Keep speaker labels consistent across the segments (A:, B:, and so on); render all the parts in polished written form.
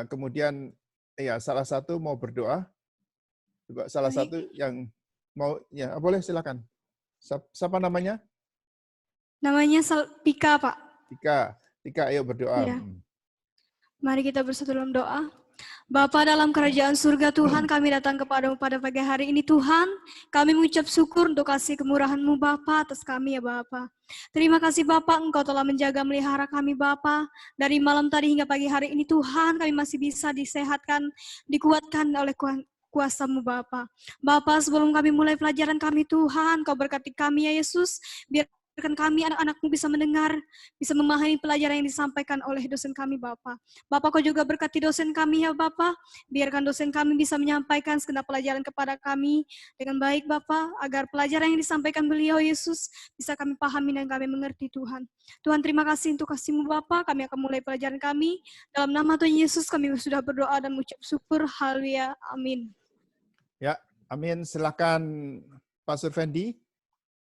A: Kemudian ya salah satu mau berdoa, coba salah
B: Baik,
A: satu yang mau ya boleh silakan. Siapa namanya?
B: namanya Pika, Pak.
A: Tika. Tika, ayo berdoa.
B: Ya, mari kita bersatu dalam doa. Bapa dalam kerajaan surga Tuhan, kami datang kepadamu pada pagi hari ini Tuhan. Kami mengucap syukur untuk kasih kemurahan-Mu Bapa atas kami ya Bapa. Terima kasih Bapa, Engkau telah menjaga melihara kami Bapa. Dari malam tadi hingga pagi hari ini Tuhan, kami masih bisa disehatkan, dikuatkan oleh kuasa-Mu Bapa. Bapa, sebelum kami mulai pelajaran kami Tuhan, Kau berkati kami ya Yesus. Biarkan kami anak-anak-Mu bisa mendengar, bisa memahami pelajaran yang disampaikan oleh dosen kami Bapa. Bapak, Kau juga berkati dosen kami ya Bapak. Biarkan dosen kami bisa menyampaikan segenap pelajaran kepada kami dengan baik Bapak, agar pelajaran yang disampaikan beliau Yesus bisa kami pahami dan kami mengerti Tuhan. Tuhan, terima kasih untuk kasih-Mu Bapak. Kami akan mulai pelajaran kami. Dalam nama Tuhan Yesus kami sudah berdoa dan mengucap syukur. Haleluya. Amin.
A: Ya, amin. Silakan Pastor Fendi.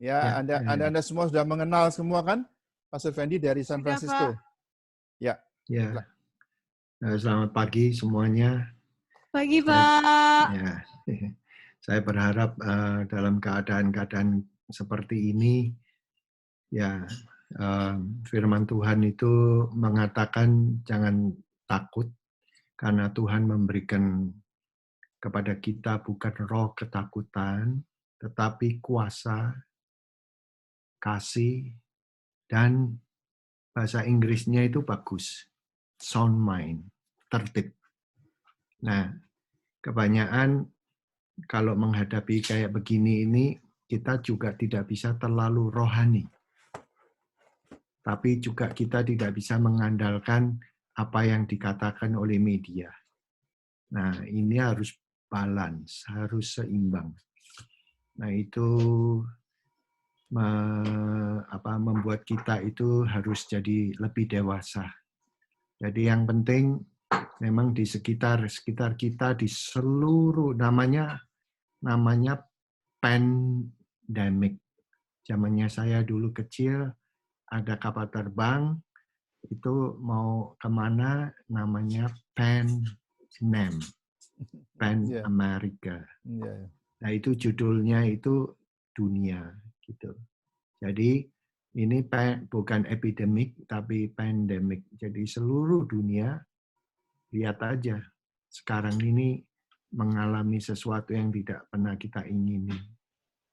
A: Ya, Anda semua sudah mengenal semua kan? Pastor Fendi dari San
B: Sudah,
A: Francisco.
B: Pak.
A: Ya.
C: Ya. Selamat pagi semuanya.
B: Pagi, Pak.
C: Ya. Saya berharap dalam keadaan-keadaan seperti ini, ya, firman Tuhan itu mengatakan jangan takut, karena Tuhan memberikan kepada kita bukan roh ketakutan, tetapi kuasa, kasih, dan bahasa Inggrisnya itu bagus, sound mind, tertib. Nah, kebanyakan kalau menghadapi kayak begini ini, kita juga tidak bisa terlalu rohani. Tapi juga kita tidak bisa mengandalkan apa yang dikatakan oleh media. Nah, ini harus balance, harus seimbang. Nah, itu membuat kita itu harus jadi lebih dewasa. Jadi yang penting memang di sekitar kita, di seluruh, namanya pandemic. Zamannya saya dulu kecil, ada kapal terbang, itu mau kemana namanya Pan America. Nah itu judulnya itu dunia gitu. Jadi ini bukan epidemik tapi pandemic. Jadi seluruh dunia, lihat aja sekarang ini mengalami sesuatu yang tidak pernah kita ingini.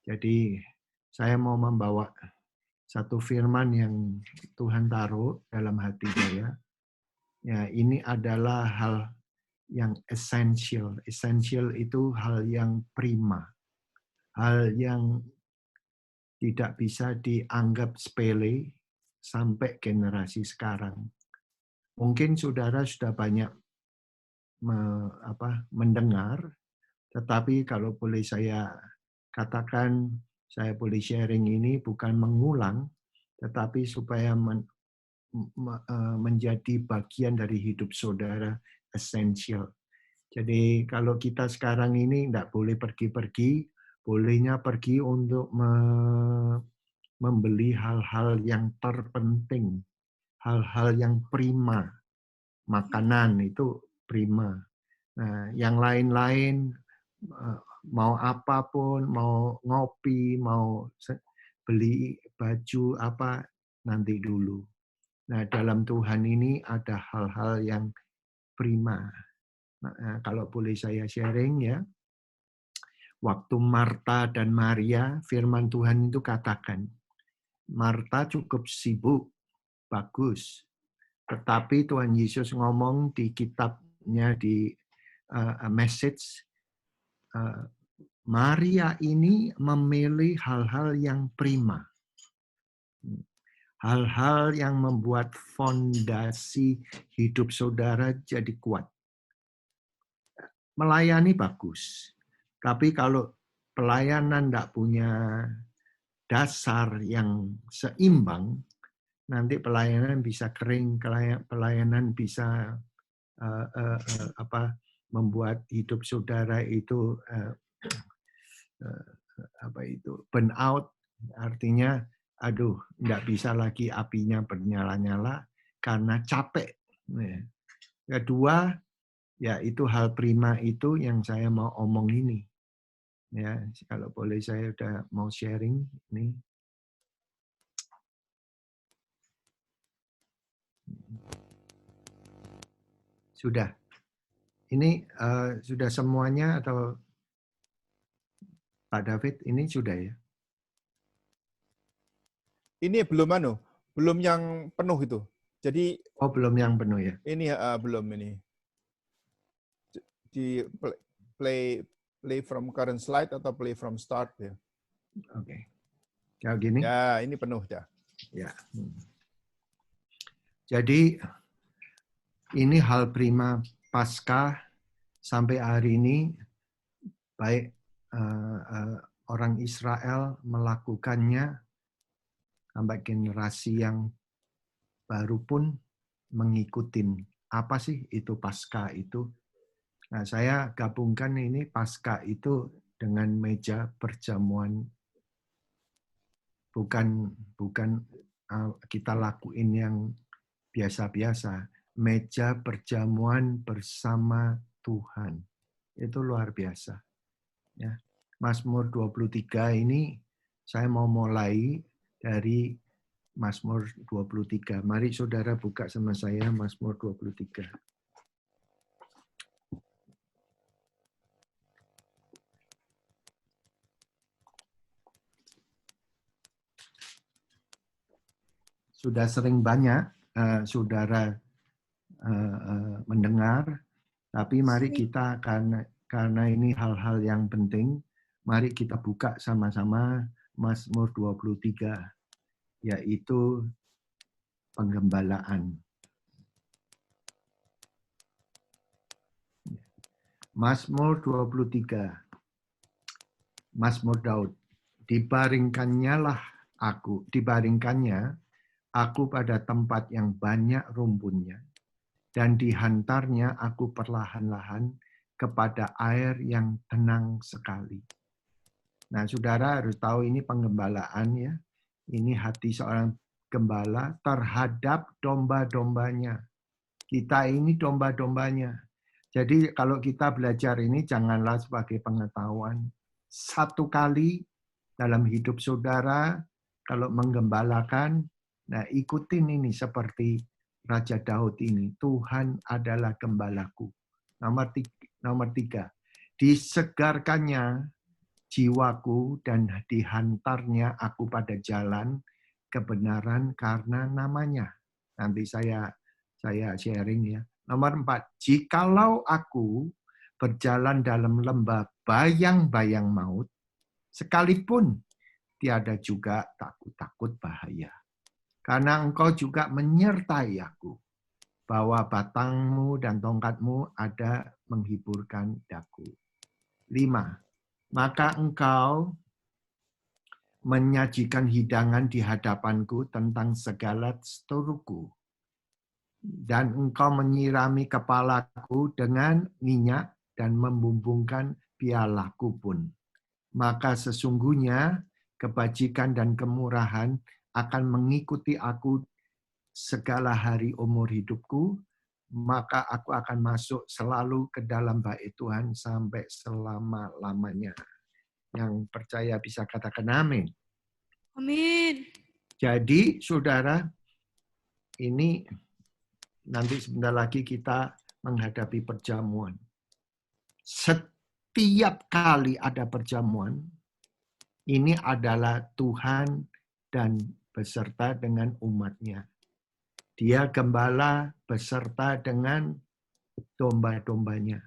C: Jadi saya mau membawa satu firman yang Tuhan taruh dalam hati saya. Ya, ini adalah hal yang essential. Essential itu hal yang prima. Hal yang tidak bisa dianggap sepele sampai generasi sekarang. Mungkin saudara sudah banyak mendengar, tetapi kalau boleh saya katakan, saya boleh sharing ini bukan mengulang, tetapi supaya menjadi bagian dari hidup saudara, esensial. Jadi kalau kita sekarang ini tidak boleh pergi-pergi, bolehnya pergi untuk membeli hal-hal yang terpenting, hal-hal yang prima, makanan itu prima. Nah, yang lain-lain, mau apapun, mau ngopi, mau beli baju apa, nanti dulu. Nah, dalam Tuhan ini ada hal-hal yang prima. Nah, kalau boleh saya sharing ya, waktu Marta dan Maria, firman Tuhan itu katakan, Marta cukup sibuk, bagus. Tetapi Tuhan Yesus ngomong di kitabnya, di message, Maria ini memilih hal-hal yang prima. Hal-hal yang membuat fondasi hidup saudara jadi kuat. Melayani bagus. Tapi kalau pelayanan tidak punya dasar yang seimbang, nanti pelayanan bisa kering, pelayanan bisa membuat hidup saudara itu burn out, artinya aduh nggak bisa lagi apinya bernyala-nyala karena capek. Kedua, ya itu hal prima itu yang saya mau omong ini. Ya, kalau boleh saya udah mau sharing ini. Sudah. Ini sudah semuanya atau Pak David ini sudah ya?
A: Ini belum yang penuh itu. Jadi
C: Oh, belum yang penuh ya?
A: ini belum ini. Di play from current slide atau play from start ya.
C: Oke. Kayak gini?
A: Ya, ini penuh ya.
C: Ya. Jadi ini hal prima Paskah sampai hari ini, baik orang Israel melakukannya sampai generasi yang baru pun mengikuti. Apa sih itu Paskah itu? Nah, saya gabungkan ini Paskah itu dengan meja perjamuan. Bukan kita lakuin yang biasa-biasa. Meja perjamuan bersama Tuhan. Itu luar biasa. Ya. Mazmur 23 ini saya mau mulai dari Mazmur 23. Mari saudara buka sama saya Mazmur 23. Sudah sering banyak saudara mendengar, tapi mari kita karena ini hal-hal yang penting, mari kita buka sama-sama Mazmur 23, yaitu penggembalaan. Mazmur 23. Mazmur Daud. Dibaringkannya aku pada tempat yang banyak rumputnya, dan dihantarnya aku perlahan-lahan kepada air yang tenang sekali. Nah, saudara harus tahu ini penggembalaan ya. Ini hati seorang gembala terhadap domba-dombanya. Kita ini domba-dombanya. Jadi kalau kita belajar ini janganlah sebagai pengetahuan. Satu kali dalam hidup saudara, kalau menggembalakan, nah ikutin ini seperti Raja Daud ini. Tuhan adalah gembalaku. Nomor tiga. Disegarkannya jiwaku dan dihantarnya aku pada jalan kebenaran karena namanya. Nanti saya sharing ya. Nomor 4, jikalau aku berjalan dalam lembah bayang-bayang maut, sekalipun tiada juga takut bahaya. Karena engkau juga menyertai aku, bahwa batangmu dan tongkatmu ada menghiburkan daku. 5, maka engkau menyajikan hidangan di hadapanku tentang segala seteruku. Dan engkau menyirami kepalaku dengan minyak dan membumbungkan pialaku pun. Maka sesungguhnya kebajikan dan kemurahan akan mengikuti aku segala hari umur hidupku, maka aku akan masuk selalu ke dalam bait Tuhan sampai selama-lamanya. Yang percaya bisa katakan amin.
B: Amin.
C: Jadi saudara, ini nanti sebentar lagi kita menghadapi perjamuan. Setiap kali ada perjamuan, ini adalah Tuhan dan beserta dengan umatnya. Dia gembala beserta dengan domba-dombanya.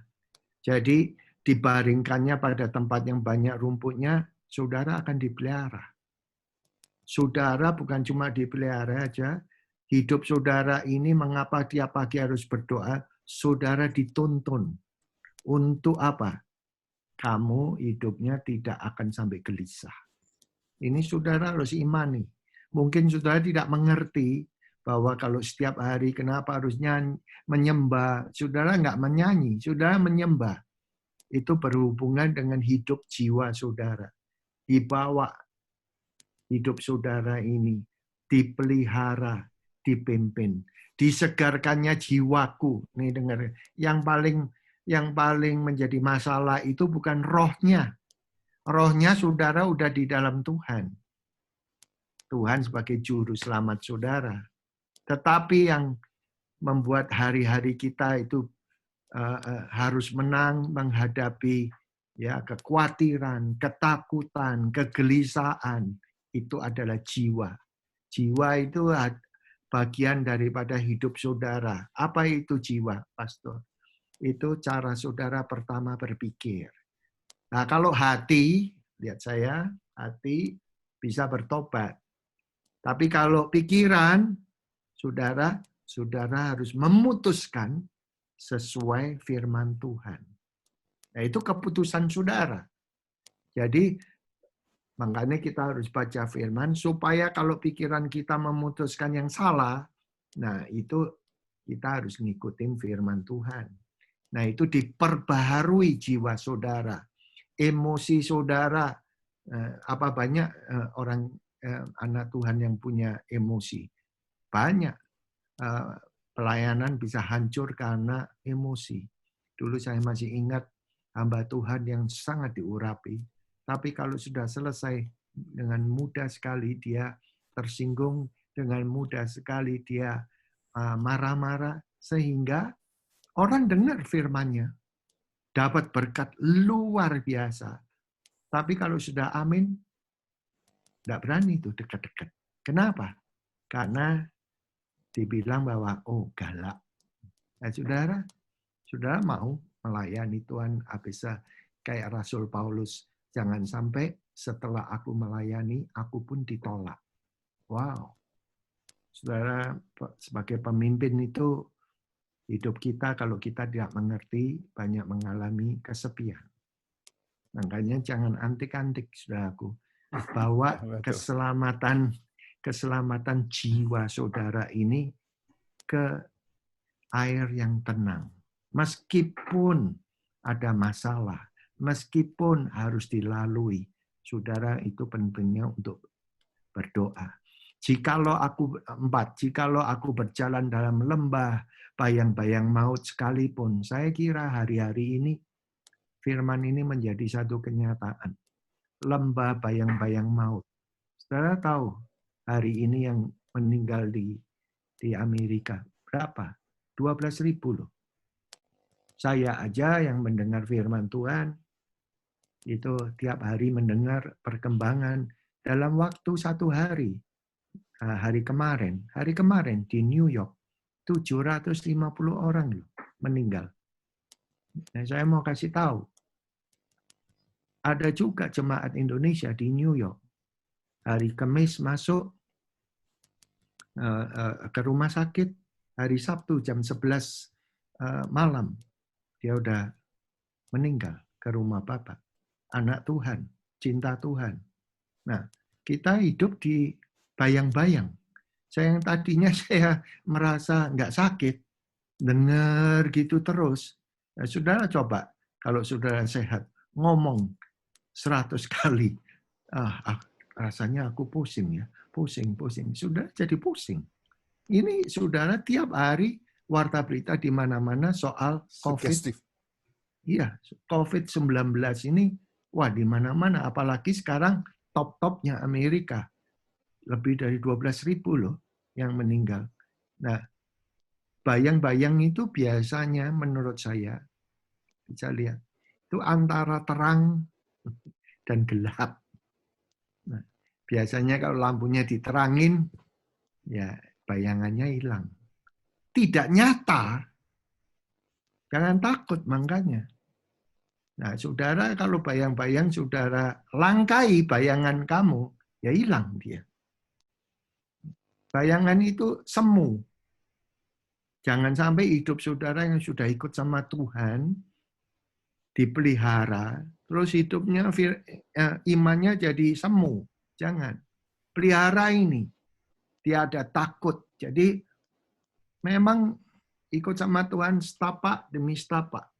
C: Jadi dibaringkannya pada tempat yang banyak rumputnya, saudara akan dipelihara. Saudara bukan cuma dipelihara aja, hidup saudara ini mengapa tiap pagi harus berdoa, saudara dituntun. Untuk apa? Kamu hidupnya tidak akan sampai gelisah. Ini saudara harus imani. Mungkin saudara tidak mengerti bahwa kalau setiap hari kenapa harus menyembah. Saudara nggak menyanyi, saudara menyembah. Itu berhubungan dengan hidup jiwa saudara. Dibawa hidup saudara ini, dipelihara, dipimpin. disegarkannya jiwaku. Nih dengar, yang paling menjadi masalah itu bukan rohnya. Rohnya saudara udah di dalam Tuhan. Tuhan sebagai juru selamat saudara. Tetapi yang membuat hari-hari kita itu harus menang menghadapi ya kekhawatiran, ketakutan, kegelisahan, itu adalah jiwa. Jiwa itu bagian daripada hidup saudara. Apa itu jiwa, Pastor? Itu cara saudara pertama berpikir. Nah, kalau hati, lihat saya, hati bisa bertobat. Tapi kalau pikiran, saudara harus memutuskan sesuai firman Tuhan. Nah, itu keputusan saudara. Jadi, makanya kita harus baca firman, supaya kalau pikiran kita memutuskan yang salah, nah itu kita harus ngikutin firman Tuhan. Nah, itu diperbaharui jiwa saudara. Emosi saudara, apa banyak orang anak Tuhan yang punya emosi? Banyak. Pelayanan bisa hancur karena emosi. Dulu saya masih ingat hamba Tuhan yang sangat diurapi. Tapi kalau sudah selesai, dengan mudah sekali dia tersinggung, dengan mudah sekali dia marah-marah, sehingga orang dengar firman-Nya, dapat berkat luar biasa. Tapi kalau sudah amin, tidak berani itu dekat-dekat. Kenapa? Karena dibilang bahwa, oh galak. Nah, saudara mau melayani Tuhan, bisa kayak Rasul Paulus. Jangan sampai setelah aku melayani, aku pun ditolak. Wow. Saudara, sebagai pemimpin itu, hidup kita kalau kita tidak mengerti, banyak mengalami kesepian. Makanya jangan antik-antik, saudaraku. Bawa keselamatan jiwa saudara ini ke air yang tenang. Meskipun ada masalah, meskipun harus dilalui, saudara itu pentingnya untuk berdoa. Jikalau aku berjalan dalam lembah bayang-bayang maut sekalipun, saya kira hari-hari ini firman ini menjadi satu kenyataan. Lembah bayang-bayang maut. Saudara tahu hari ini yang meninggal di Amerika berapa? 12.000 loh. Saya aja yang mendengar firman Tuhan itu tiap hari mendengar perkembangan dalam waktu 1 hari. Hari kemarin di New York 750 orang loh meninggal. Nah, saya mau kasih tahu, ada juga jemaat Indonesia di New York. Hari Kamis masuk ke rumah sakit, hari Sabtu jam 11 malam dia udah meninggal ke rumah Bapak. Anak Tuhan, cinta Tuhan. Nah, kita hidup di bayang-bayang. Saya yang tadinya saya merasa nggak sakit, dengar gitu terus. Nah, saudara coba, kalau saudara sehat, ngomong 100 kali. Rasanya aku pusing ya. Pusing. Sudah jadi pusing. Ini saudara tiap hari warta berita di mana-mana soal COVID. Iya, COVID-19 ini, wah di mana-mana. Apalagi sekarang top-topnya Amerika. Lebih dari 12.000 loh yang meninggal. Nah, bayang-bayang itu biasanya menurut saya, bisa lihat, itu antara terang dan gelap. Nah, biasanya kalau lampunya diterangin, ya bayangannya hilang. Tidak nyata, jangan takut makanya. Nah, saudara kalau bayang-bayang saudara langkai bayangan kamu, ya hilang dia. Bayangan itu semu. Jangan sampai hidup saudara yang sudah ikut sama Tuhan, dipelihara, terus hidupnya, imannya jadi semu. Jangan. Pelihara ini. Tiada takut. Jadi memang ikut sama Tuhan setapak demi setapak.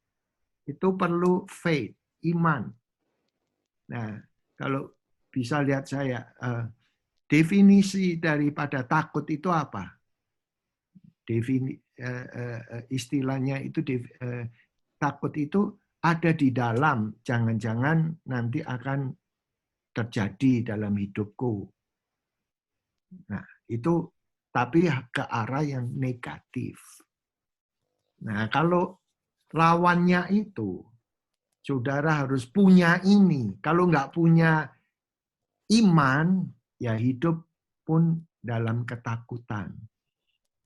C: Itu perlu faith, iman. Nah, kalau bisa lihat saya, definisi daripada takut itu apa? Istilahnya itu takut itu ada di dalam, jangan-jangan nanti akan terjadi dalam hidupku. Nah, itu tapi ke arah yang negatif. Nah, kalau lawannya itu, saudara harus punya ini. Kalau nggak punya iman, ya hidup pun dalam ketakutan.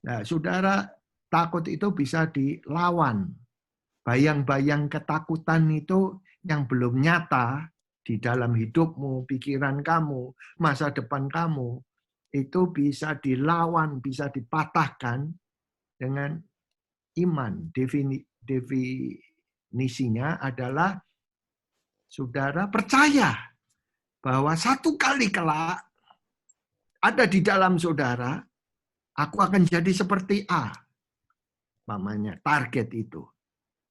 C: Nah, saudara, takut itu bisa dilawan. Bayang-bayang ketakutan itu yang belum nyata di dalam hidupmu, pikiran kamu, masa depan kamu, itu bisa dilawan, bisa dipatahkan dengan iman. Definisinya adalah saudara percaya bahwa satu kali kelak ada di dalam saudara, aku akan jadi seperti A. Namanya target itu.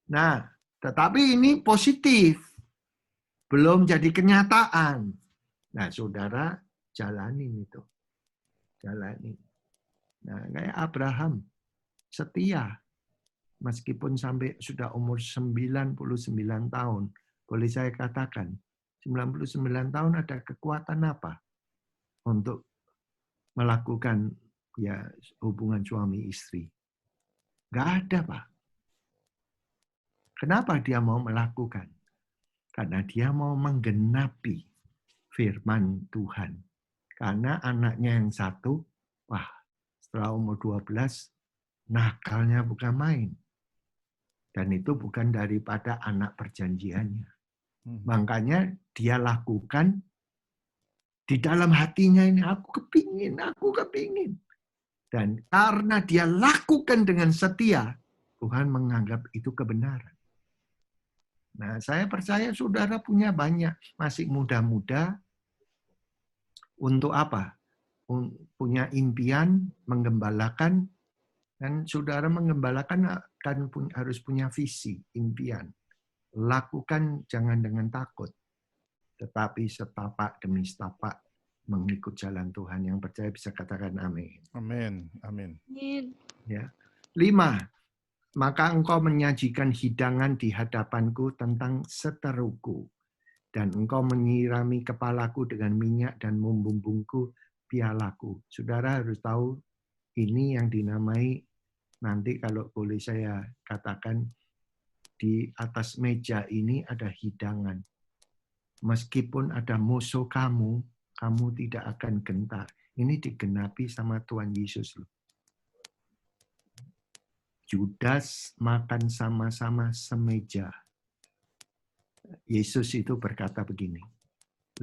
C: Nah, tetapi ini positif. Belum jadi kenyataan. Nah, saudara jalanin itu. Jalanin. Nah, kayak Abraham. Setia. Meskipun sampai sudah umur 99 tahun. Boleh saya katakan, 99 tahun ada kekuatan apa? Untuk melakukan ya hubungan suami istri. Nggak ada, Pak. Kenapa dia mau melakukan? Karena dia mau menggenapi firman Tuhan. Karena anaknya yang satu, wah, setelah umur 12, nakalnya bukan main. Dan itu bukan daripada anak perjanjiannya. Makanya dia lakukan di dalam hatinya ini, aku kepingin. Dan karena dia lakukan dengan setia, Tuhan menganggap itu kebenaran. Nah, saya percaya saudara punya banyak, masih muda-muda, untuk apa? Punya impian, menggembalakan, dan saudara menggembalakan harus punya visi, impian. Lakukan jangan dengan takut, tetapi setapak demi setapak mengikut jalan Tuhan. Yang percaya bisa katakan amin.
A: Amin. Amin.
C: Ya. 5. Maka engkau menyajikan hidangan di hadapanku tentang seteruku, dan engkau menyirami kepalaku dengan minyak dan membumbungku pialaku. Saudara harus tahu, ini yang dinamai, nanti kalau boleh saya katakan, di atas meja ini ada hidangan. Meskipun ada musuh kamu, kamu tidak akan gentar. Ini digenapi sama Tuhan Yesus. Judas makan sama-sama semeja. Yesus itu berkata begini,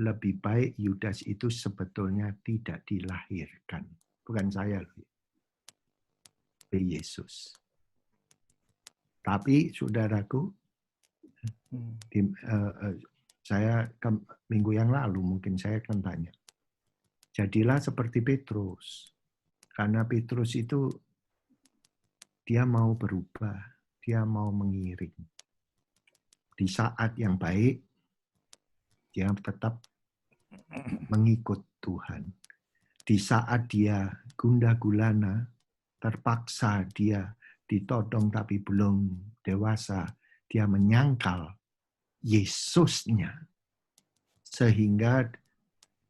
C: lebih baik Yudas itu sebetulnya tidak dilahirkan. Bukan saya loh. Yesus. Tapi saudaraku, saya minggu yang lalu mungkin saya akan tanya. Jadilah seperti Petrus. Karena Petrus itu dia mau berubah, dia mau mengiring. Di saat yang baik, dia tetap mengikut Tuhan. Di saat dia gundah gulana, terpaksa dia ditodong tapi belum dewasa, dia menyangkal Yesusnya. Sehingga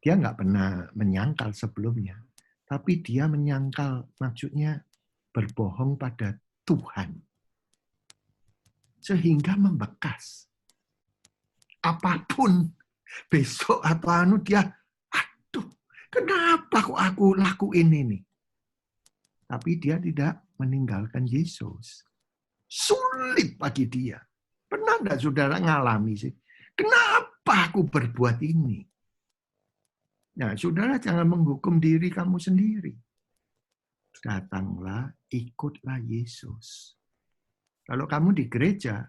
C: dia nggak pernah menyangkal sebelumnya. Tapi dia menyangkal, maksudnya berbohong pada Tuhan. Sehingga membekas. Apapun besok atau dia, aduh, kenapa kok aku lakuin ini? Tapi dia tidak meninggalkan Yesus. Sulit bagi dia. Pernah enggak saudara ngalami sih? Kenapa aku berbuat ini? Nah, saudara jangan menghukum diri kamu sendiri. Datanglah, ikutlah Yesus. Kalau kamu di gereja,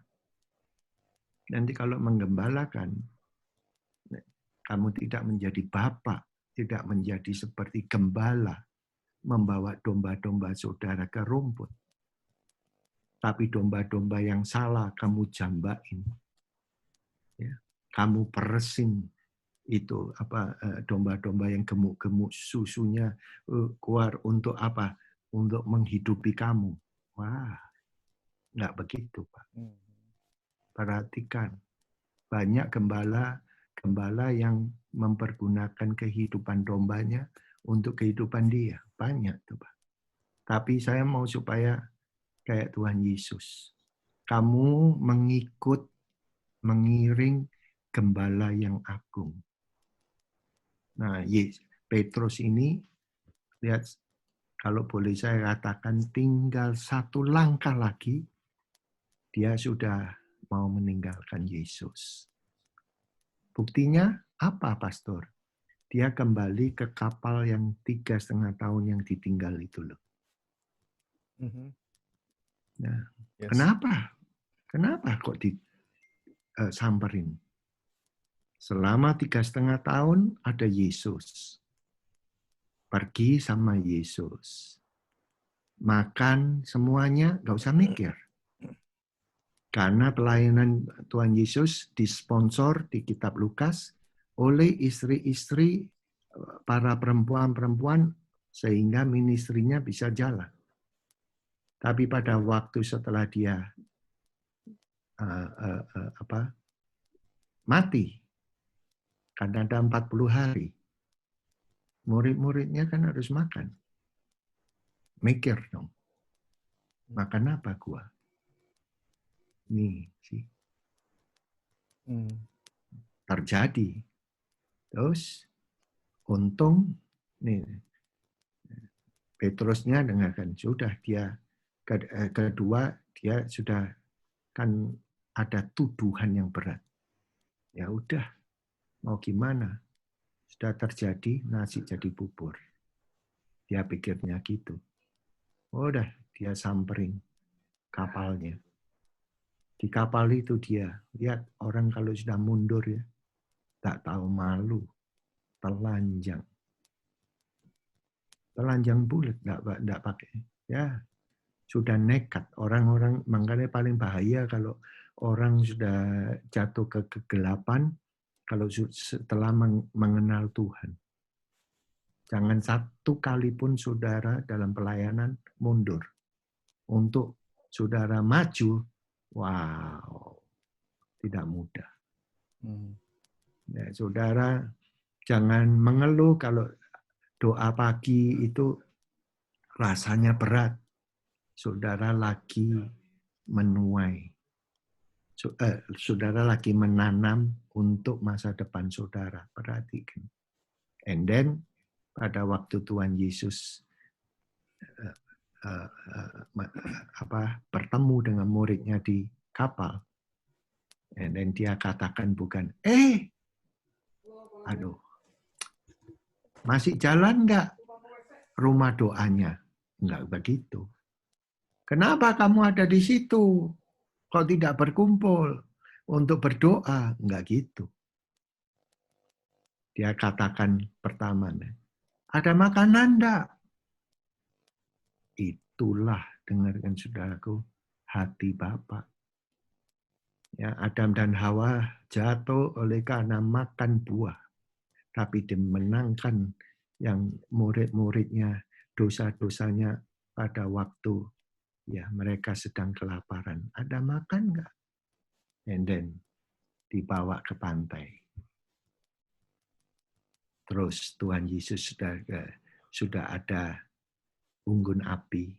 C: nanti kalau menggembalakan, kamu tidak menjadi bapak, tidak menjadi seperti gembala, membawa domba-domba saudara ke rumput. Tapi domba-domba yang salah kamu jambain. Ya, kamu peresin itu domba-domba yang gemuk-gemuk susunya keluar untuk apa? untuk menghidupi kamu. Wah, nggak begitu, Pak. Perhatikan, banyak gembala yang mempergunakan kehidupan dombanya untuk kehidupan dia. Banyak tuh, Pak. Tapi saya mau supaya kayak Tuhan Yesus. Kamu mengiring gembala yang agung. Nah, Petrus ini, lihat, kalau boleh saya katakan, tinggal satu langkah lagi, dia sudah mau meninggalkan Yesus. Buktinya apa, Pastor? Dia kembali ke kapal yang 3,5 tahun yang ditinggal itu loh. Nah,
A: Yes.
C: Kenapa? Kenapa kok disamperin? Selama 3,5 tahun ada Yesus. Pergi sama Yesus. Makan semuanya, nggak usah mikir. Karena pelayanan Tuhan Yesus disponsor di kitab Lukas oleh istri-istri para perempuan-perempuan sehingga ministrinya bisa jalan. Tapi pada waktu setelah dia mati, karena ada 40 hari, murid-muridnya kan harus makan. Mikir dong, makan apa gua? Nih sih. Terjadi. Terus, untung, nih, Petrusnya dengarkan, sudah dia, kedua, dia sudah, kan ada tuduhan yang berat. Ya udah, mau gimana? Sudah terjadi, nasi jadi bubur. Dia pikirnya gitu. Udah, dia samperin kapalnya. Di kapal itu dia, lihat orang kalau sudah mundur ya, tak tahu malu, telanjang. Telanjang bulat, enggak pakai. Ya, sudah nekat. Orang-orang, makanya paling bahaya kalau orang sudah jatuh ke kegelapan, kalau setelah mengenal Tuhan. Jangan satu kali pun saudara dalam pelayanan mundur. Untuk saudara maju, wow, tidak mudah. Ya, saudara jangan mengeluh kalau doa pagi itu rasanya berat. Saudara lagi menuai. Saudara lagi menanam untuk masa depan saudara. Perhatikan. And then, pada waktu Tuhan Yesus bertemu dengan muridnya di kapal, and then dia katakan bukan, aduh, masih jalan nggak rumah doanya? Nggak begitu. Kenapa kamu ada di situ? Kok tidak berkumpul untuk berdoa? Nggak gitu. Dia katakan pertama, ada makanan enggak? Itulah, dengarkan saudaraku, hati Bapa. Ya, Adam dan Hawa jatuh oleh karena makan buah. Tapi dimenangkan yang murid-muridnya, dosa-dosanya pada waktu ya mereka sedang kelaparan. Ada makan enggak? And then dibawa ke pantai. Terus Tuhan Yesus sudah ada unggun api,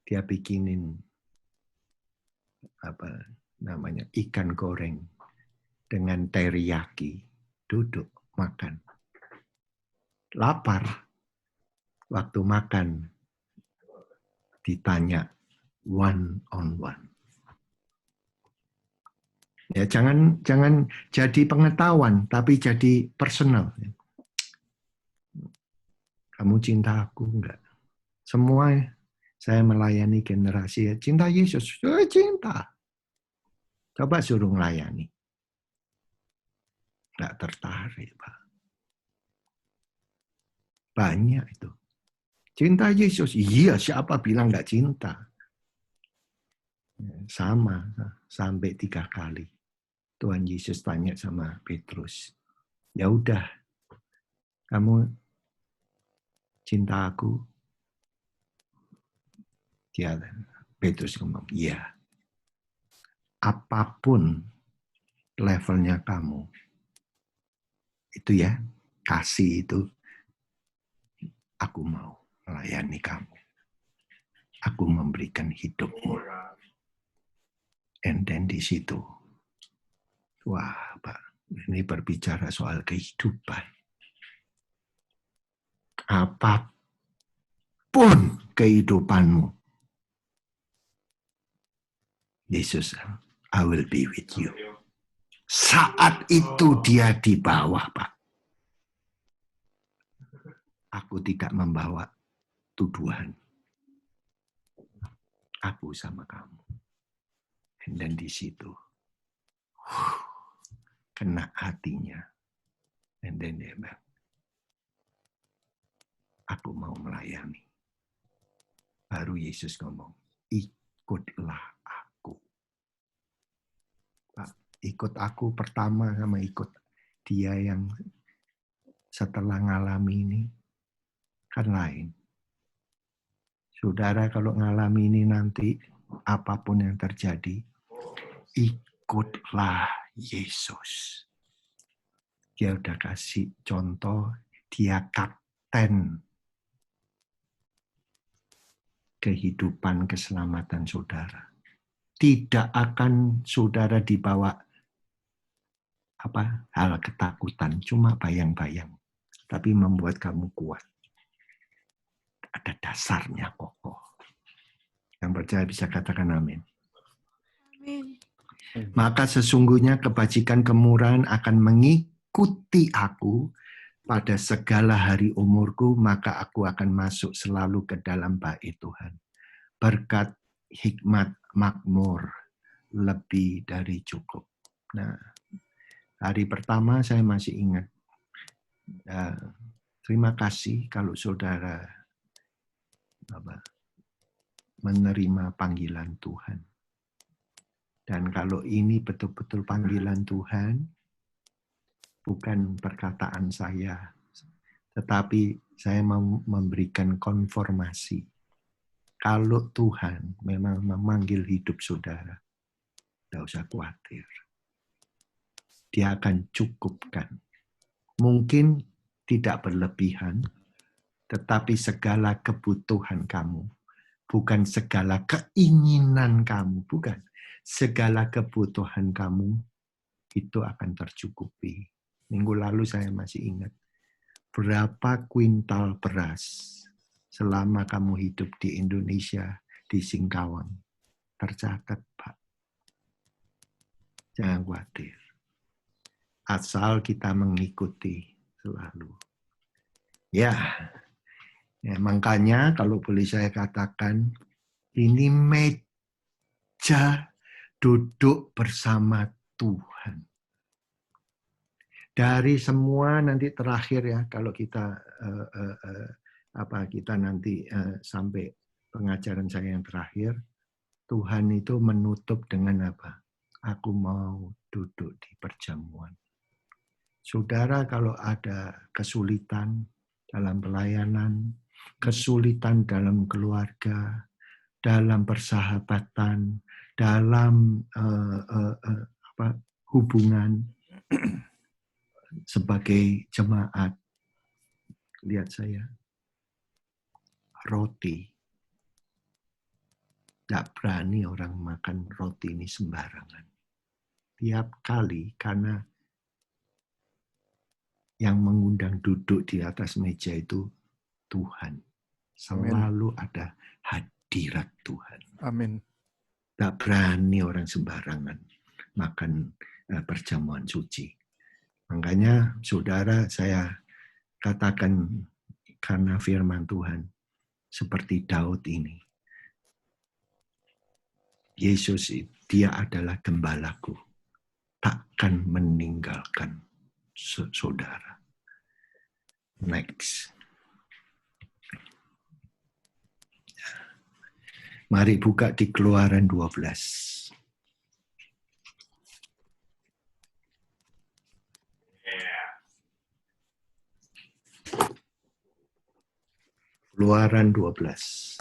C: dia bikinin ikan goreng dengan teriyaki, duduk makan. Lapar, waktu makan ditanya one on one. Ya jangan jadi pengetahuan, tapi jadi personal. Kamu cinta aku enggak? Semua saya melayani generasi, cinta Yesus, cinta. Coba suruh melayani. Enggak tertarik, Pak. Banyak itu. Cinta Yesus, iya siapa bilang enggak cinta? Sama, sampai 3 kali. Tuhan Yesus tanya sama Petrus, ya udah, kamu cinta aku? Petrus ngomong, iya. Apapun levelnya kamu, itu ya, kasih itu, aku mau melayani kamu. Aku memberikan hidupmu. And then di situ, wah Pak, ini berbicara soal kehidupan. Apapun kehidupanmu, Yesus, I will be with you. Saat itu dia di bawah, Pak. Aku tidak membawa tuduhan. Aku sama kamu. Dan di situ, kena hatinya. Dan dia bilang, aku mau melayani. Baru Yesus ngomong, ikutlah aku. Pak, ikut aku pertama sama ikut dia yang setelah ngalami ini, kan lain. Saudara kalau ngalami ini nanti, apapun yang terjadi, ikutlah Yesus. Dia udah kasih contoh, dia kapten kehidupan keselamatan saudara. Tidak akan saudara dibawa hal ketakutan, cuma bayang-bayang. Tapi membuat kamu kuat. Ada dasarnya kokoh. Yang percaya bisa katakan amin.
B: Amin.
C: Maka sesungguhnya kebajikan kemurahan akan mengikuti aku pada segala hari umurku, maka aku akan masuk selalu ke dalam bait Tuhan. Berkat hikmat makmur lebih dari cukup. Nah, hari pertama saya masih ingat. Terima kasih kalau saudara menerima panggilan Tuhan. Dan kalau ini betul-betul panggilan Tuhan, bukan perkataan saya, tetapi saya mau memberikan konfirmasi. Kalau Tuhan memang memanggil hidup saudara, tidak usah khawatir. Dia akan cukupkan. Mungkin tidak berlebihan, tetapi segala kebutuhan kamu, bukan segala keinginan kamu, bukan. Segala kebutuhan kamu itu akan tercukupi. Minggu lalu saya masih ingat, berapa kuintal beras selama kamu hidup di Indonesia, di Singkawang. Tercatat, Pak. Jangan khawatir. Asal kita mengikuti selalu. Ya, makanya kalau boleh saya katakan, ini meja duduk bersama Tuhan. Dari semua nanti terakhir ya, kalau kita kita nanti sampai pengajaran saya yang terakhir, Tuhan itu menutup dengan apa? Aku mau duduk di perjamuan. Saudara kalau ada kesulitan dalam pelayanan, kesulitan dalam keluarga, dalam persahabatan, dalam hubungan sebagai jemaat, lihat saya, roti. Tidak berani orang makan roti ini sembarangan. Tiap kali, karena yang mengundang duduk di atas meja itu Tuhan. Selalu ada hadirat Tuhan.
A: Amin.
C: Tidak berani orang sembarangan makan perjamuan suci. Makanya saudara saya katakan karena firman Tuhan seperti Daud ini. Yesus dia adalah gembalaku. Takkan meninggalkan saudara. Next. Mari buka di Keluaran 12. Keluaran 12.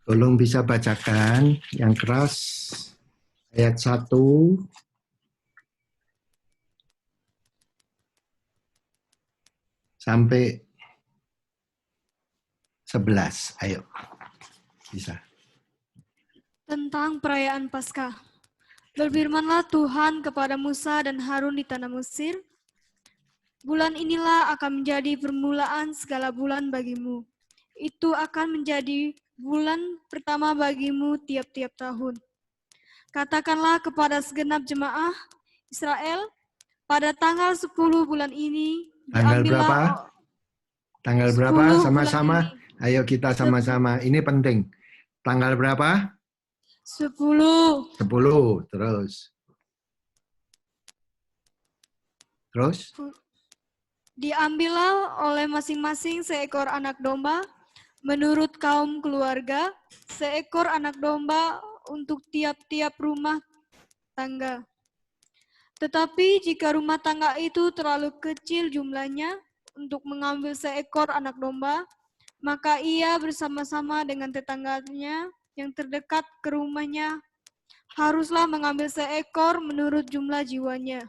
C: Tolong bisa bacakan yang keras ayat 1 sampai 11. Ayo. Bisa.
B: Tentang perayaan Paskah. Berfirmanlah Tuhan kepada Musa dan Harun di tanah Mesir, bulan inilah akan menjadi permulaan segala bulan bagimu. Itu akan menjadi bulan pertama bagimu tiap-tiap tahun. Katakanlah kepada segenap jemaah Israel, pada tanggal 10 bulan ini
C: Tanggal berapa?
B: diambillah
C: Tanggal
B: 10
C: berapa?
B: bulan
C: Sama-sama.
B: ini.
C: Ayo kita sama-sama. Ini penting. Tanggal berapa?
B: 10.
C: 10. Terus.
B: Diambillah oleh masing-masing seekor anak domba, menurut kaum keluarga, seekor anak domba untuk tiap-tiap rumah tangga. Tetapi jika rumah tangga itu terlalu kecil jumlahnya untuk mengambil seekor anak domba, maka ia bersama-sama dengan tetangganya yang terdekat ke rumahnya haruslah mengambil seekor menurut jumlah jiwanya.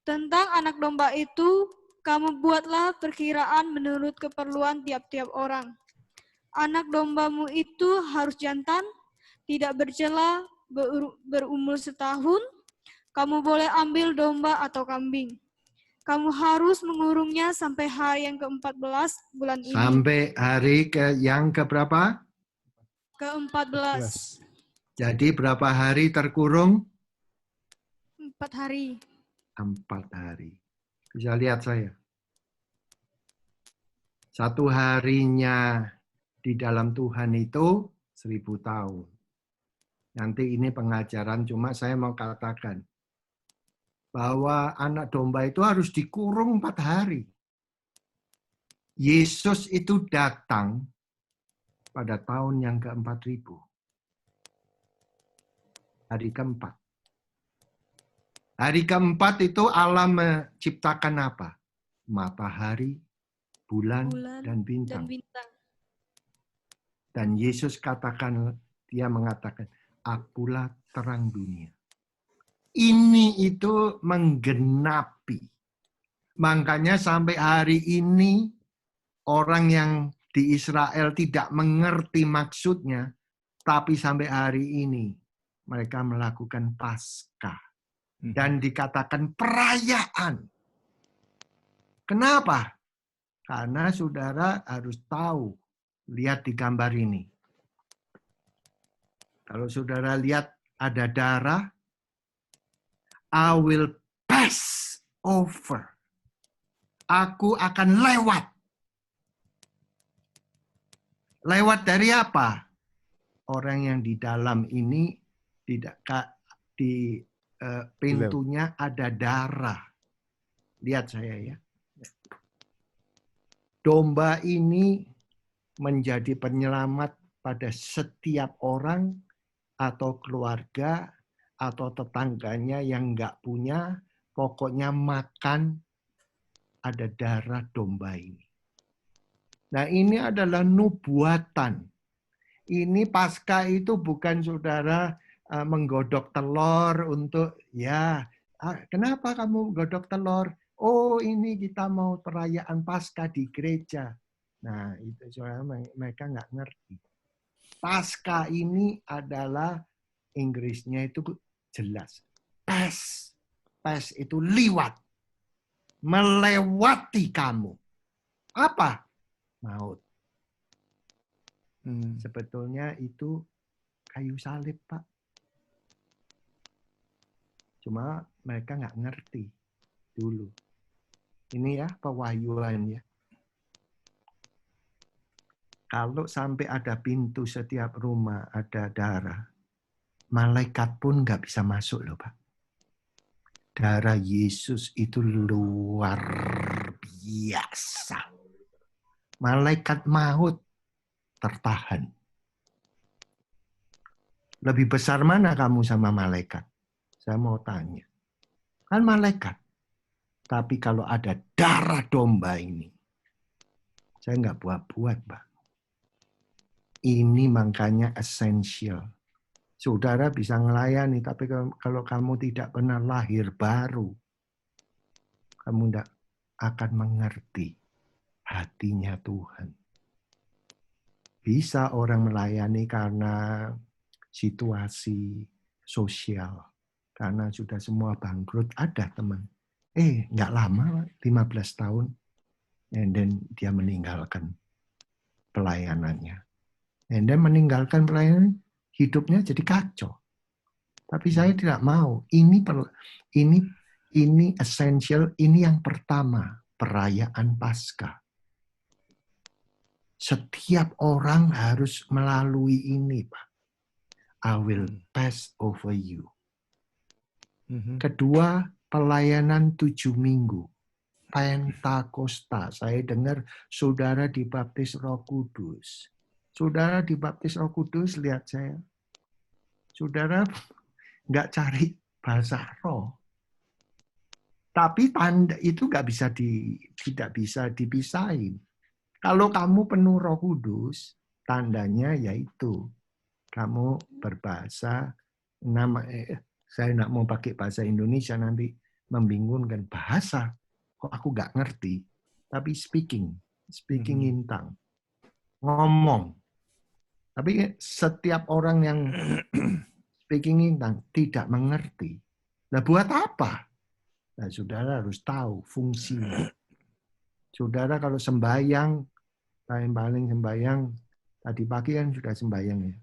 B: Tentang anak domba itu, kamu buatlah perkiraan menurut keperluan tiap-tiap orang. Anak dombamu itu harus jantan, tidak bercela, berumur setahun. Kamu boleh ambil domba atau kambing. Kamu harus mengurungnya sampai hari yang ke-14 bulan ini.
C: Sampai hari yang keberapa?
B: Ke-14.
C: Jadi berapa hari terkurung?
B: 4 hari.
C: 4 hari. Bisa lihat saya. 1 harinya di dalam Tuhan itu 1000 tahun. Nanti ini pengajaran, cuma saya mau katakan bahwa anak domba itu harus dikurung 4 hari. Yesus itu datang pada tahun yang ke-4000. Hari keempat. Hari keempat itu Allah menciptakan apa? Matahari, bulan dan bintang. Dan Yesus dia mengatakan, akulah terang dunia. Ini itu menggenapi. Makanya sampai hari ini orang yang di Israel tidak mengerti maksudnya, tapi sampai hari ini mereka melakukan Paskah. Dan dikatakan perayaan. Kenapa? Karena saudara harus tahu. Lihat di gambar ini. Kalau saudara lihat ada darah, I will pass over. Aku akan lewat. Lewat dari apa? Orang yang di dalam ini tidak di pintunya ada darah. Lihat saya ya. Domba ini menjadi penyelamat pada setiap orang atau keluarga atau tetangganya yang nggak punya, pokoknya makan ada darah domba ini. Nah ini adalah nubuatan. Ini Paskah itu bukan saudara menggodok telur untuk kenapa kamu godok telur? Oh ini kita mau perayaan Paskah di gereja. Nah itu saudara mereka nggak ngerti. Paskah ini adalah Inggrisnya itu jelas. Pass itu liwat. Melewati kamu. Apa? Maut. Sebetulnya itu kayu salib, Pak. Cuma mereka nggak ngerti dulu. Ini ya pewahyuan ya. Kalau sampai ada pintu setiap rumah ada darah, malaikat pun nggak bisa masuk loh Pak. Darah Yesus itu luar biasa. Malaikat maut tertahan. Lebih besar mana kamu sama malaikat? Saya mau tanya. Kan malaikat. Tapi kalau ada darah domba ini, saya nggak buat-buat, Pak. Ini makanya esensial. Saudara bisa melayani, tapi kalau kamu tidak pernah lahir baru, kamu tidak akan mengerti hatinya Tuhan. Bisa orang melayani karena situasi sosial, karena sudah semua bangkrut. Ada teman, nggak lama, 15 tahun, and then dia meninggalkan pelayanannya. And then meninggalkan pelayanan, hidupnya jadi kacau. Tapi saya tidak mau. Ini essential. Ini yang pertama, perayaan Paskah. Setiap orang harus melalui ini, Pak. I will pass over you. Kedua, pelayanan 7 minggu. Pentakosta. Saya dengar saudara dibaptis Roh Kudus. Saudara dibaptis Roh Kudus, lihat saya. Saudara nggak cari bahasa roh. Tapi tanda itu tidak bisa dipisahin. Kalau kamu penuh Roh Kudus, tandanya yaitu kamu berbahasa, saya nggak mau pakai bahasa Indonesia nanti membingungkan. Bahasa kok aku nggak ngerti, tapi speaking in tongue, ngomong. Tapi setiap orang yang speaking in tongue tidak mengerti. Nah, buat apa? Nah, saudara harus tahu fungsinya. Saudara kalau sembahyang, paling sembahyang, tadi pagi kan sudah sembahyang ya.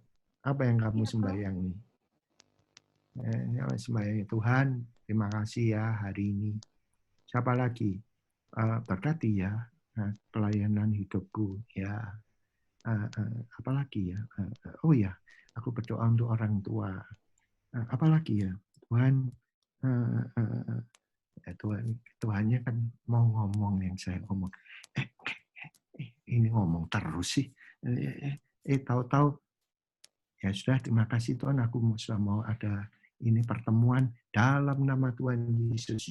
C: Apa yang kamu sembayangi? Sembahyang Tuhan, terima kasih ya hari ini. Siapa lagi? Berkati ya pelayanan hidupku ya. Apalagi ya? Oh ya, aku berdoa untuk orang tua. Apalagi ya? Tuhan, Tuhannya kan mau ngomong yang saya ngomong. Ini ngomong terus sih. Tahu-tahu ya sudah, terima kasih Tuhan, aku sudah mau ada ini pertemuan dalam nama Tuhan Yesus.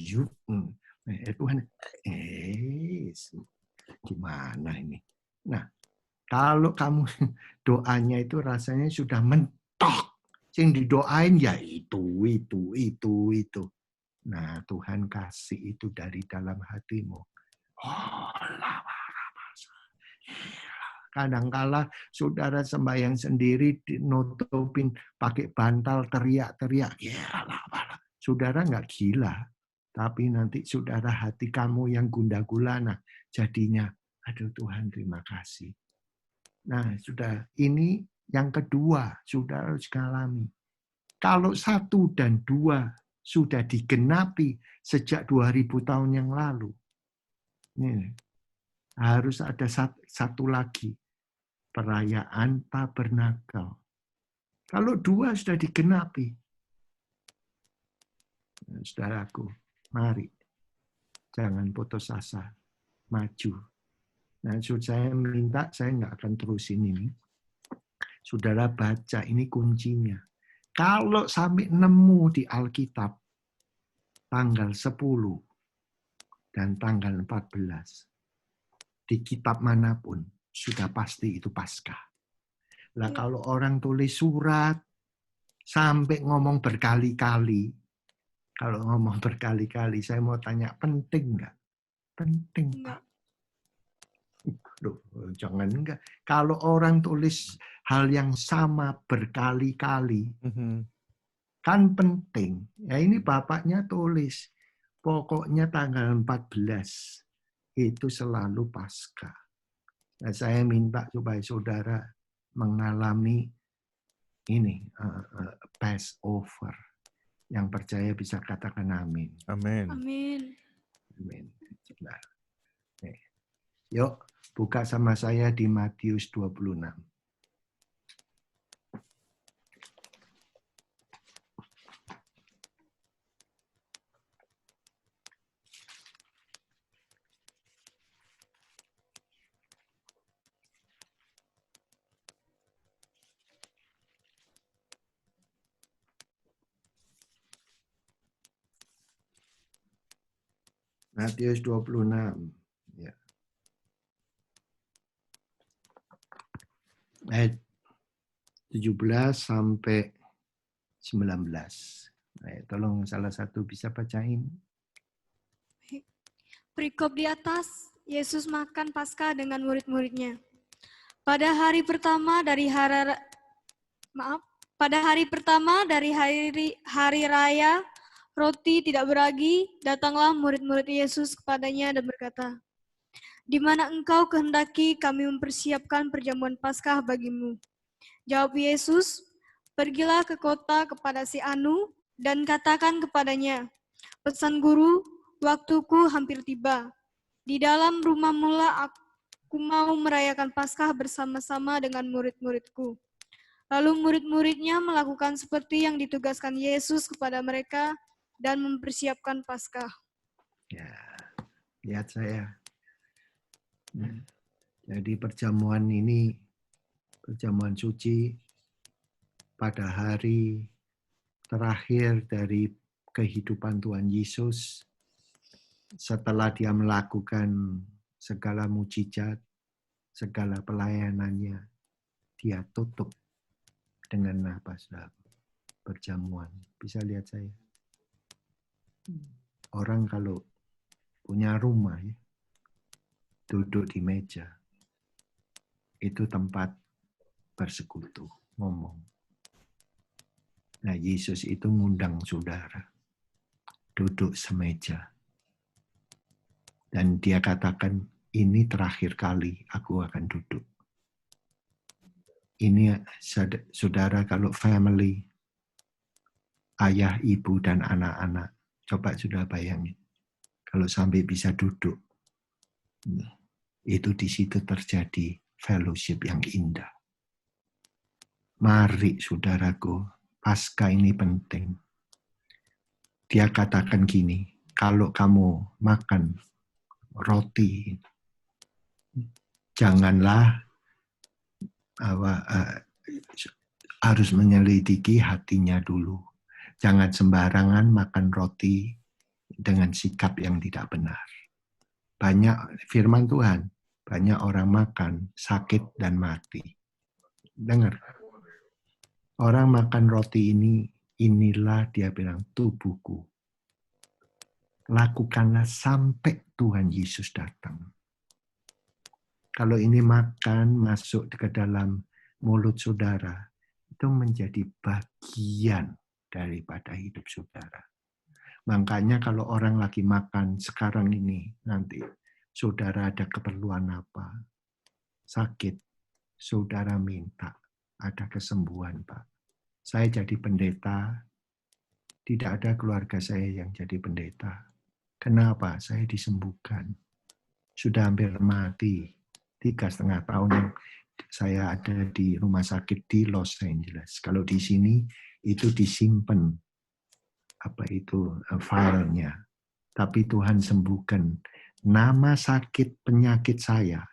C: Tuhan, gimana ini? Nah, kalau kamu doanya itu rasanya sudah mentok, yang didoain ya itu. Nah, Tuhan kasih itu dari dalam hatimu. Kadangkala saudara sembahyang sendiri, nutupin pakai bantal, teriak-teriak. Saudara nggak gila. Tapi nanti saudara hati kamu yang gundah gulana jadinya, aduh Tuhan terima kasih. Nah, sudah ini yang kedua, saudara harus alami. Kalau 1 dan 2 sudah digenapi sejak 2000 tahun yang lalu, ini harus ada satu lagi, perayaan tabernakel. Kalau 2 sudah digenapi, saudaraku, mari, jangan putus asa, maju. Nah, saya minta, saya nggak akan terusin ini. Saudara baca, ini kuncinya. Kalau sampai nemu di Alkitab, tanggal 10 dan tanggal 14, di kitab manapun, sudah pasti itu Paskah. Lah kalau orang tulis surat, sampai ngomong berkali-kali, kalau ngomong berkali-kali, saya mau tanya, penting nggak? Penting, Pak. Loh, jangan enggak. Kalau orang tulis hal yang sama berkali-kali, kan penting. Ya ini bapaknya tulis, pokoknya tanggal 14 itu selalu Paskah. Nah, saya minta supaya saudara mengalami ini, Passover. Yang percaya bisa katakan amin.
A: Amin.
B: Amin.
C: Amin. Nah, yuk, buka sama saya di Matius 26. Matius 26. Ya. 17 sampai 19. Tolong salah satu bisa bacain.
B: Perikop di atas, Yesus makan Paskah dengan murid-muridnya. Pada hari pertama dari hari raya, roti tidak beragi, datanglah murid-murid Yesus kepadanya dan berkata, "Di mana engkau kehendaki kami mempersiapkan perjamuan Paskah bagimu?" Jawab Yesus, "Pergilah ke kota kepada si Anu dan katakan kepadanya, pesan guru, waktuku hampir tiba. Di dalam rumah mula aku mau merayakan Paskah bersama-sama dengan murid-muridku." Lalu murid-muridnya melakukan seperti yang ditugaskan Yesus kepada mereka dan mempersiapkan Paskah.
C: Ya, lihat saya. Jadi perjamuan ini, perjamuan suci pada hari terakhir dari kehidupan Tuhan Yesus, setelah dia melakukan segala mujizat, segala pelayanannya, dia tutup dengan apa? Perjamuan. Bisa lihat saya. Orang kalau punya rumah, ya, duduk di meja, itu tempat bersekutu, ngomong. Nah, Yesus itu ngundang saudara, duduk semeja. Dan dia katakan, ini terakhir kali aku akan duduk. Ini saudara kalau family, ayah, ibu, dan anak-anak, coba sudah bayangin. Kalau sampai bisa duduk, itu di situ terjadi fellowship yang indah. Mari saudaraku, Paskah ini penting. Dia katakan gini, kalau kamu makan roti, janganlah harus menyelidiki hatinya dulu. Jangan sembarangan makan roti dengan sikap yang tidak benar. Banyak firman Tuhan, banyak orang makan sakit dan mati. Dengar, orang makan roti ini, inilah dia bilang tubuhku. Lakukanlah sampai Tuhan Yesus datang. Kalau ini makan masuk ke dalam mulut saudara, itu menjadi bagian daripada hidup saudara. Makanya kalau orang lagi makan sekarang ini, nanti saudara ada keperluan apa, sakit, saudara minta, ada kesembuhan Pak. Saya jadi pendeta, tidak ada keluarga saya yang jadi pendeta. Kenapa? Saya disembuhkan. Sudah hampir mati. 3,5 tahun yang saya ada di rumah sakit di Los Angeles. Kalau di sini itu disimpan filenya. Tapi Tuhan sembuhkan. Nama sakit penyakit saya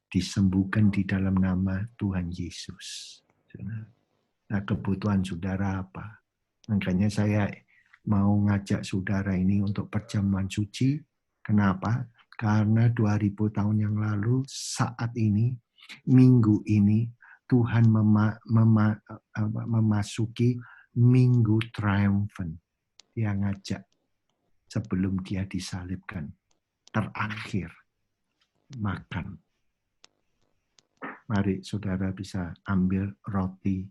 C: disembuhkan di dalam nama Tuhan Yesus. Nah, kebutuhan saudara apa? Makanya saya mau ngajak saudara ini untuk perjamuan suci. Kenapa? Karena 2000 tahun yang lalu, saat ini, minggu ini, Tuhan memasuki minggu triumphant. Dia ngajak sebelum dia disalibkan. Terakhir, makan. Mari saudara bisa ambil roti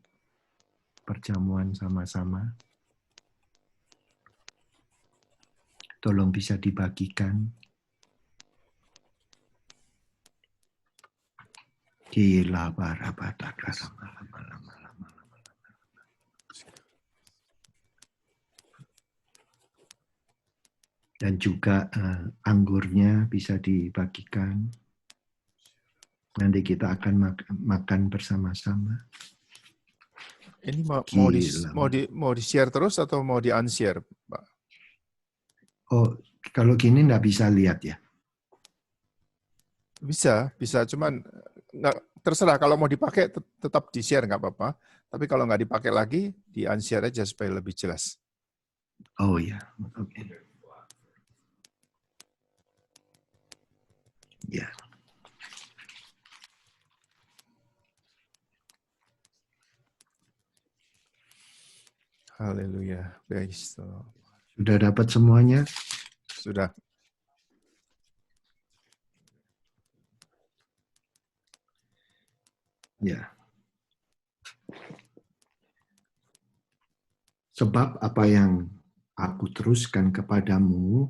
C: perjamuan sama-sama. Tolong bisa dibagikan. Gila dan juga anggurnya bisa dibagikan. Nanti kita akan makan bersama-sama.
A: Ini mau di-share terus atau mau di-unshare, Pak?
C: Oh, kalau gini nggak bisa lihat ya?
A: Bisa. Cuman terserah, kalau mau dipakai tetap di-share nggak apa-apa. Tapi kalau nggak dipakai lagi, di-unshare aja supaya lebih jelas.
C: Oh ya, oke. Ya.
A: Haleluya. Praise the Lord.
C: Sudah dapat semuanya?
A: Sudah.
C: Ya. Sebab apa yang aku teruskan kepadamu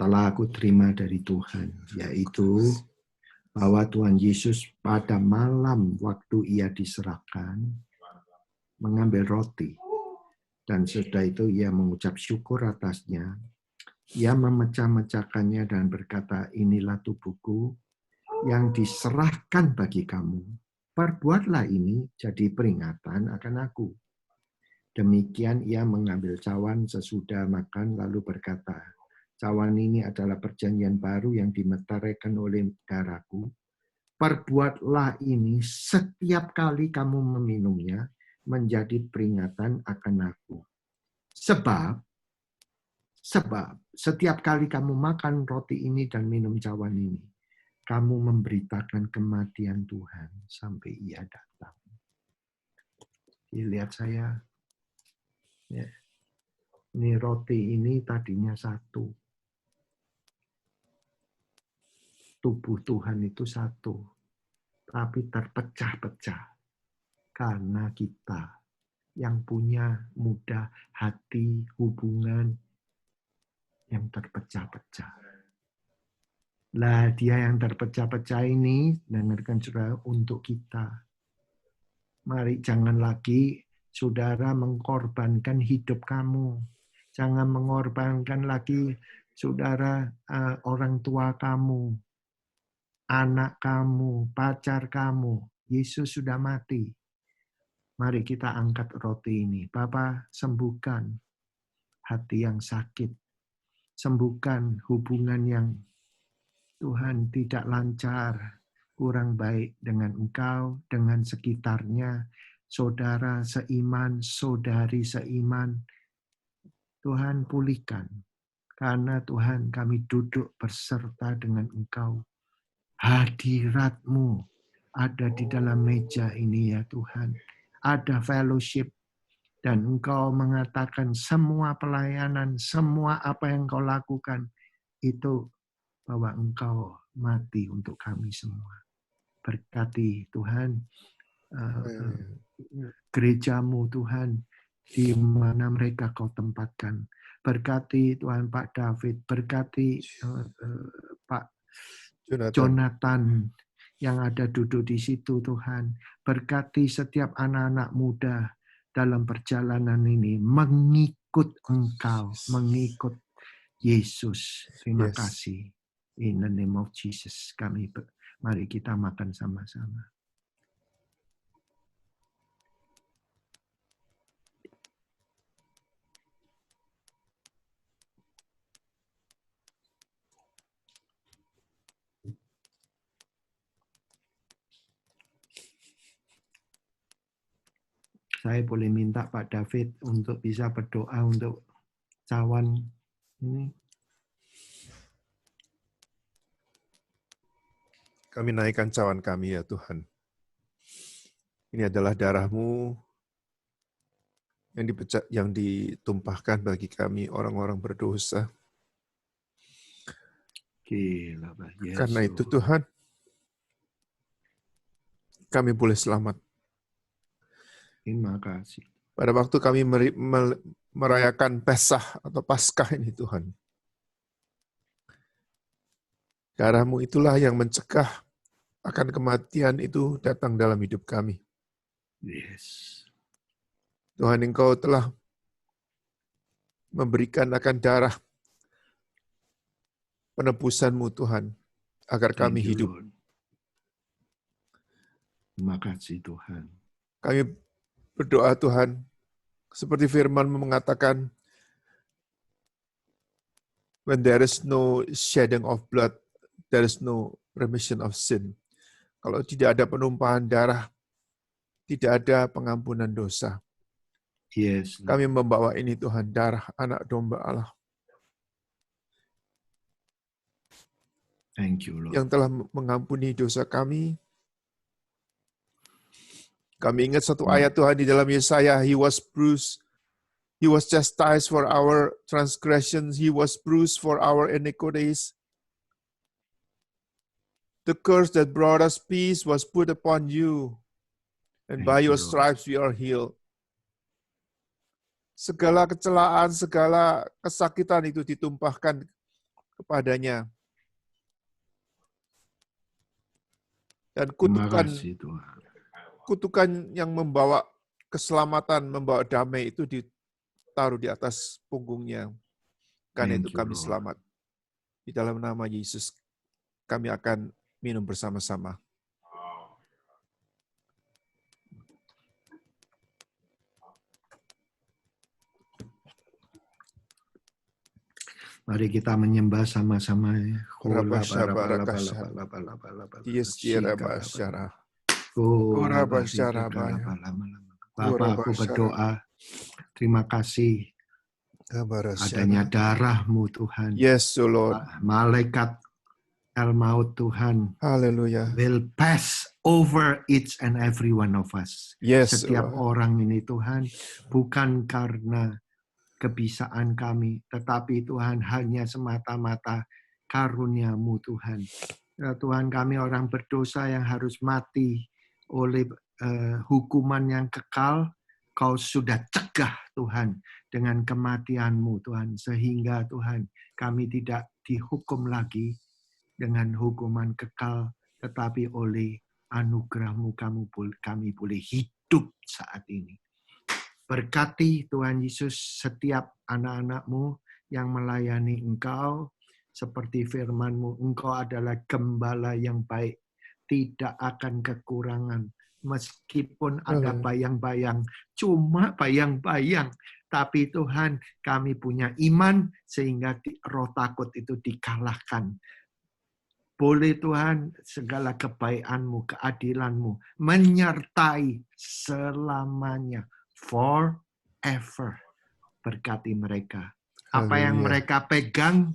C: telah aku terima dari Tuhan, yaitu bahwa Tuhan Yesus pada malam waktu ia diserahkan, mengambil roti, dan sesudah itu ia mengucap syukur atasnya. Ia memecah-mecahkannya dan berkata, inilah tubuhku yang diserahkan bagi kamu. Perbuatlah ini jadi peringatan akan aku. Demikian ia mengambil cawan sesudah makan lalu berkata, cawan ini adalah perjanjian baru yang dimeteraikan oleh darahku. Perbuatlah ini setiap kali kamu meminumnya menjadi peringatan akan aku. Sebab setiap kali kamu makan roti ini dan minum cawan ini, kamu memberitakan kematian Tuhan sampai ia datang. Lihat saya. Ya. Ini roti ini tadinya satu. Tubuh Tuhan itu satu. Tapi terpecah-pecah. Karena kita yang punya mudah hati, hubungan yang terpecah-pecah. Lah dia yang terpecah-pecah ini, dengarkan saudara, untuk kita. Mari jangan lagi saudara mengorbankan hidup kamu. Jangan mengorbankan lagi saudara orang tua kamu, anak kamu, pacar kamu. Yesus sudah mati. Mari kita angkat roti ini. Bapa, sembuhkan hati yang sakit. Sembuhkan hubungan yang Tuhan tidak lancar, kurang baik dengan Engkau, dengan sekitarnya, saudara seiman, saudari seiman. Tuhan pulihkan. Karena Tuhan kami duduk berserta dengan Engkau. Hadirat-Mu ada di dalam meja ini ya Tuhan. Ada fellowship. Dan Engkau mengatakan semua pelayanan, semua apa yang Engkau lakukan, itu bahwa Engkau mati untuk kami semua. Berkati Tuhan, gereja-Mu Tuhan, di mana mereka Kau tempatkan. Berkati Tuhan Pak David, berkati Pak Jonathan yang ada duduk di situ Tuhan. Berkati setiap anak-anak muda dalam perjalanan ini mengikut Engkau, mengikut Yesus. Terima kasih. In the name of Jesus, mari kita makan sama-sama. Saya boleh minta Pak David untuk bisa berdoa untuk cawan ini.
A: Kami naikkan cawan kami ya Tuhan. Ini adalah darah-Mu yang ditumpahkan bagi kami orang-orang berdosa.
C: Gila, Yesus.
A: Karena itu Tuhan, kami boleh selamat.
C: Terima kasih.
A: Pada waktu kami merayakan Pesah atau Paskah ini Tuhan. Darah-Mu itulah yang mencegah akan kematian itu datang dalam hidup kami.
C: Yes.
A: Tuhan, Engkau telah memberikan akan darah penebusan-Mu Tuhan, agar kami hidup.
C: Lord. Terima kasih Tuhan.
A: Kami berdoa Tuhan, seperti firman-Mu mengatakan, when there is no shedding of blood, there is no remission of sin. Kalau tidak ada penumpahan darah, tidak ada pengampunan dosa.
C: Yes.
A: Kami membawa ini Tuhan, darah anak domba Allah.
C: Thank you, Lord.
A: Yang telah mengampuni dosa kami. Kami ingat satu ayat Tuhan di dalam Yesaya, He was bruised He was chastised for our transgressions. He was bruised for our iniquities. The curse that brought us peace was put upon you. And by
C: Thank you,
A: your
C: Lord.
A: stripes we are healed. Segala kecelaan, segala kesakitan itu ditumpahkan kepadanya. Dan
C: Terima
A: kutukan,
C: kasih Tuhan.
A: kutukan yang membawa keselamatan, membawa damai itu ditaruh di atas punggungnya. Karena itu
C: Thank you,
A: kami
C: Lord.
A: selamat. Di dalam nama Yesus kami akan minum bersama-sama.
C: Mari kita menyembah sama-sama. Bapak, aku berdoa, terima kasih adanya darah-Mu Tuhan.
A: Yes, O Lord.
C: Malaikat al-maut Tuhan
A: Haleluya.
C: will pass over each and every one of us.
A: Yes,
C: Setiap
A: Lord.
C: orang ini Tuhan, bukan karena kebisaan kami, tetapi Tuhan hanya semata-mata karunia-Mu Tuhan. Ya, Tuhan, kami orang berdosa yang harus mati oleh hukuman yang kekal, Kau sudah cegah Tuhan dengan kematian-Mu Tuhan, sehingga Tuhan kami tidak dihukum lagi dengan hukuman kekal, tetapi oleh anugerah-Mu kami boleh hidup saat ini. Berkati Tuhan Yesus setiap anak-anak-Mu yang melayani Engkau, seperti firman-Mu, Engkau adalah gembala yang baik, tidak akan kekurangan. Meskipun ada bayang-bayang, cuma bayang-bayang, tapi Tuhan kami punya iman sehingga roh takut itu dikalahkan. Boleh Tuhan segala kebaikan-Mu, keadilan-Mu menyertai selamanya. Forever. Berkati mereka. Apa yang mereka pegang,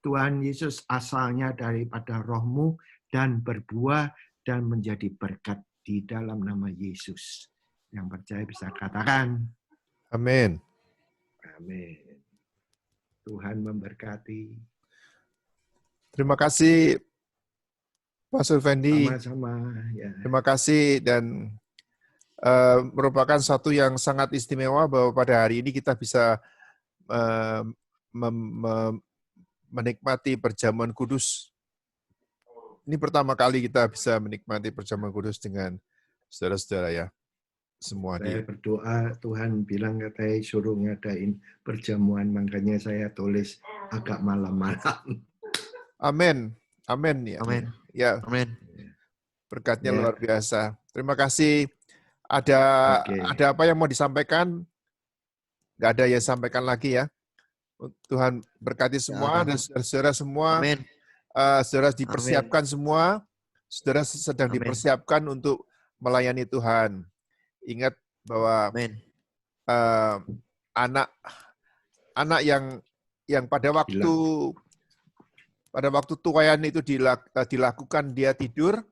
C: Tuhan Yesus asalnya daripada roh-Mu dan berbuah dan menjadi berkat di dalam nama Yesus. Yang percaya bisa katakan.
A: Amin.
C: Amin. Tuhan memberkati.
A: Terima kasih, Pastor Fendi.
C: Sama-sama. Ya.
A: Terima kasih dan merupakan satu yang sangat istimewa bahwa pada hari ini kita bisa menikmati perjamuan kudus. Ini pertama kali kita bisa menikmati perjamuan kudus dengan saudara-saudara ya. Semua
C: saya berdoa, Tuhan bilang katanya suruh ngadain perjamuan, makanya saya tulis agak malam-malam.
A: Amin. Amin ya.
D: Amin.
A: Ya.
D: Amin.
A: Berkatnya
C: Ya.
A: luar biasa. Terima kasih. Ada apa yang mau disampaikan? Nggak ada yang sampaikan lagi ya. Tuhan berkati semua dan saudara semua.
D: Amin.
A: Saudara dipersiapkan semua. Saudara sedang
D: Amin.
A: dipersiapkan untuk melayani Tuhan. Ingat bahwa anak yang pada waktu tuayan itu dilakukan dia tidur,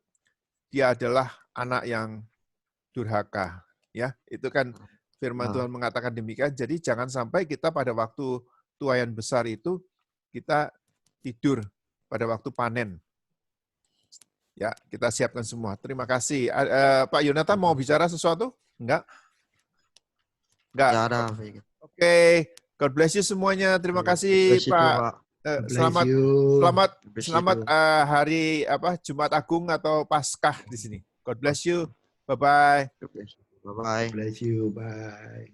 A: dia adalah anak yang durhaka, ya. Itu kan firman Tuhan mengatakan demikian. Jadi jangan sampai kita pada waktu tuayan besar itu kita tidur pada waktu panen. Ya, kita siapkan semua. Terima kasih. Pak Yonatan mau bicara sesuatu? Enggak? Enggak. Oke. God bless you semuanya. Terima kasih, Pak. Selamat hari Jumat Agung atau Paskah di sini. God bless you. Bye-bye.
D: Bye-bye.
C: Bless you. Bye.